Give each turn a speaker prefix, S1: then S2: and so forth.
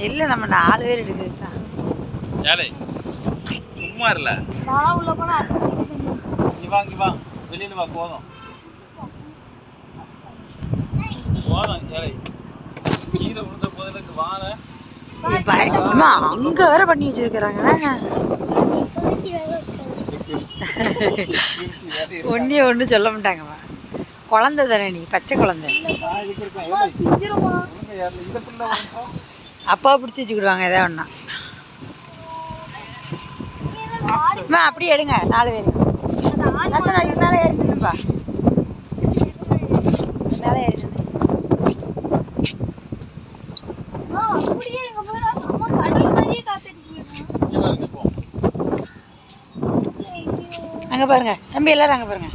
S1: இல்ல நம்ம 4 பேர் எடுக்குதுக்கா.
S2: ஏலே சும்மா இல்ல.
S3: நான் உள்ள போனா
S2: இங்க வா வெளியில வா போதும். போதும் ஏலே. கீழ விழுந்த போதற்கு வாங்க.
S1: பயமா அங்க வர பண்ணி வச்சிருக்காங்கண்ணா. ஒண்ணு சொல்ல மாட்டாங்கம்மா. குழந்தை தானே நீ, பச்சை குழந்தை. அப்பா பிடிச்சி வச்சுக்கிடுவாங்க ஏதாவது ஒன்றா. அப்படியே எடுங்க 4 பேர். இது மேலே ஏறிட்டுப்பா, மேலே ஏறிட்டு. அங்கே பாருங்க தம்பி, எல்லாரும் அங்கே பாருங்க.